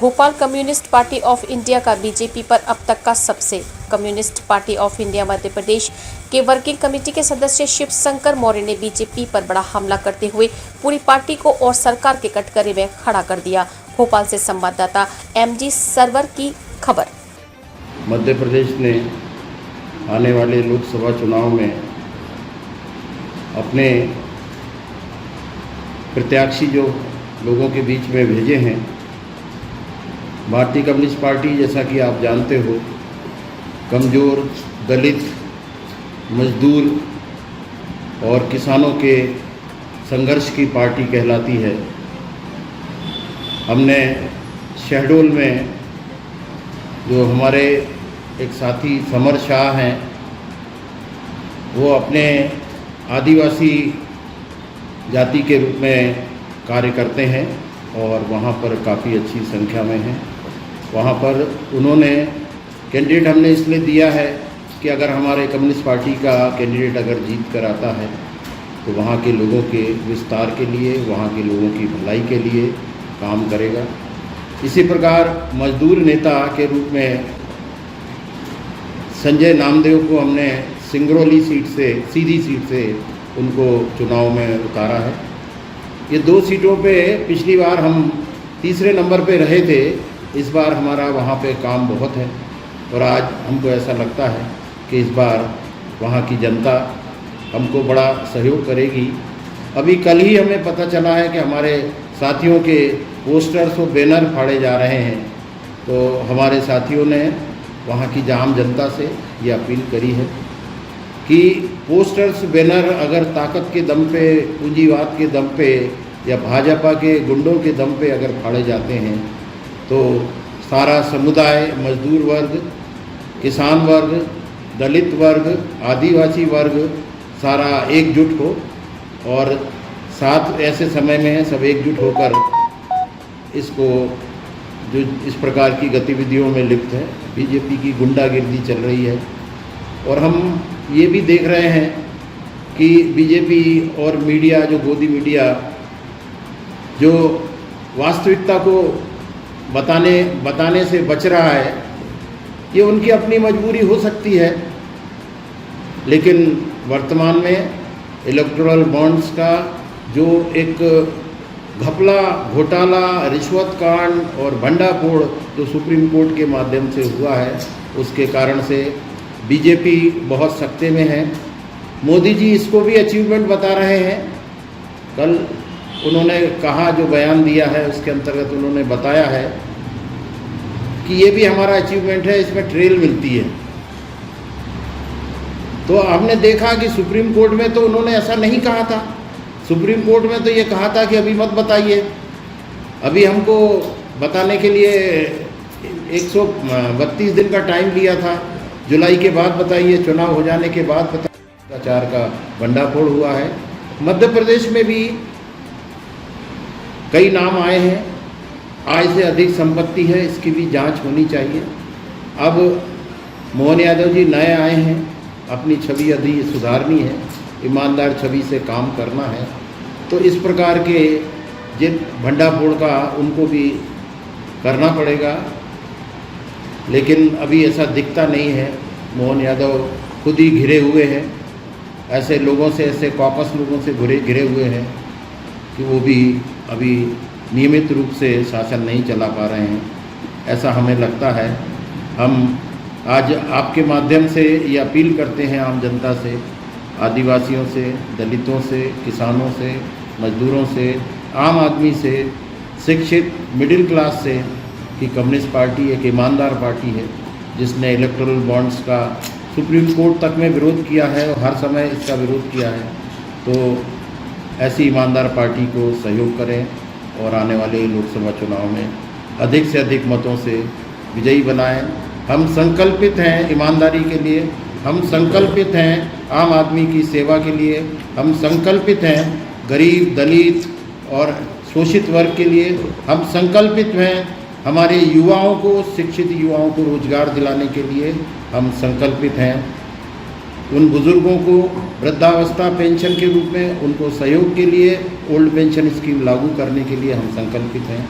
Bhopal communist party of India का BJP पर अब तक का सबसे। Communist party of India Madhya Pradesh के वर्किंग कमेटी के सदस्य शिव शंकर मौर्य ने बीजेपी पर बड़ा हमला करते हुए पूरी पार्टी को और सरकार के कटघरे में खड़ा कर दिया। भोपाल से संवाददाता एमजी सरवर की खबर। मध्य प्रदेश ने आने वाले लोकसभा चुनाव में अपने प्रत्याशी जो लोगों के बीच में भेजे हैं, भारतीय कम्युनिस्ट पार्टी जैसा कि आप जानते हो कमज़ोर, दलित, मजदूर और किसानों के संघर्ष की पार्टी कहलाती है। हमने शहडोल में जो हमारे एक साथी समर शाह हैं, वो अपने आदिवासी जाति के रूप में कार्य करते हैं और वहाँ पर काफ़ी अच्छी संख्या में हैं। वहाँ पर उन्होंने कैंडिडेट हमने इसलिए दिया है कि अगर हमारे कम्युनिस्ट पार्टी का कैंडिडेट अगर जीत कर आता है तो वहाँ के लोगों के विस्तार के लिए, वहाँ के लोगों की भलाई के लिए काम करेगा। इसी प्रकार मजदूर नेता के रूप में संजय नामदेव को हमने सिंगरौली सीट से, सीधी सीट से उनको चुनाव में उतारा है। ये 2 सीटों पे पिछली बार हम तीसरे नंबर पे रहे थे, इस बार हमारा वहाँ पे काम बहुत है और आज हमको ऐसा लगता है कि इस बार वहाँ की जनता हमको बड़ा सहयोग करेगी। अभी कल ही हमें पता चला है कि हमारे साथियों के पोस्टर्स और बैनर फाड़े जा रहे हैं, तो हमारे साथियों ने वहाँ की आम जनता से ये अपील करी है कि पोस्टर्स, बैनर अगर ताकत के दम पे, पूंजीवाद के दम पे या भाजपा के गुंडों के दम पे अगर फाड़े जाते हैं तो सारा समुदाय, मजदूर वर्ग, किसान वर्ग, दलित वर्ग, आदिवासी वर्ग सारा एकजुट हो और साथ ऐसे समय में सब एकजुट होकर इसको, जो इस प्रकार की गतिविधियों में लिप्त है, बीजेपी की गुंडागिर्दी चल रही है। और हम ये भी देख रहे हैं कि बीजेपी और मीडिया, जो गोदी मीडिया, जो वास्तविकता को बताने से बच रहा है, ये उनकी अपनी मजबूरी हो सकती है, लेकिन वर्तमान में इलेक्टोरल बॉन्ड्स का जो एक घपला, घोटाला, रिश्वत कांड और भंडाफोड़ जो सुप्रीम कोर्ट के माध्यम से हुआ है, उसके कारण से बीजेपी बहुत सख्ते में है। मोदी जी इसको भी अचीवमेंट बता रहे हैं। कल उन्होंने कहा, जो बयान दिया है उसके अंतर्गत उन्होंने बताया है कि ये भी हमारा अचीवमेंट है, इसमें ट्रेल मिलती है। तो हमने देखा कि सुप्रीम कोर्ट में तो उन्होंने ऐसा नहीं कहा था। सुप्रीम कोर्ट में तो ये कहा था कि अभी मत बताइए, अभी हमको बताने के लिए 132 दिन का टाइम लिया था, जुलाई के बाद बताइए, चुनाव हो जाने के बाद बताइए। भ्रष्टाचार का भंडाफोड़ हुआ है। मध्य प्रदेश में भी कई नाम आए हैं, आय से अधिक संपत्ति है, इसकी भी जांच होनी चाहिए। अब मोहन यादव जी नए आए हैं, अपनी छवि अधिक सुधारनी है, ईमानदार छवि से काम करना है, तो इस प्रकार के जिन भंडाफोड़ का उनको भी करना पड़ेगा। लेकिन अभी ऐसा दिखता नहीं है। मोहन यादव खुद ही घिरे हुए हैं, ऐसे लोगों से, ऐसे कॉकस लोगों से घिरे हुए हैं कि वो भी अभी नियमित रूप से शासन नहीं चला पा रहे हैं, ऐसा हमें लगता है। हम आज आपके माध्यम से ये अपील करते हैं आम जनता से, आदिवासियों से, दलितों से, किसानों से, मजदूरों से, आम आदमी से, शिक्षित मिडिल क्लास से कि कम्युनिस्ट पार्टी एक ईमानदार पार्टी है, जिसने इलेक्टोरल बॉन्ड्स का सुप्रीम कोर्ट तक में विरोध किया है और हर समय इसका विरोध किया है। तो ऐसी ईमानदार पार्टी को सहयोग करें और आने वाले लोकसभा चुनाव में अधिक से अधिक मतों से विजयी बनाएं। हम संकल्पित हैं ईमानदारी के लिए, हम संकल्पित हैं आम आदमी की सेवा के लिए, हम संकल्पित हैं गरीब, दलित और शोषित वर्ग के लिए, हम संकल्पित हैं हमारे युवाओं को, शिक्षित युवाओं को रोजगार दिलाने के लिए हम संकल्पित हैं। उन बुज़ुर्गों को वृद्धावस्था पेंशन के रूप में उनको सहयोग के लिए ओल्ड पेंशन स्कीम लागू करने के लिए हम संकल्पित हैं।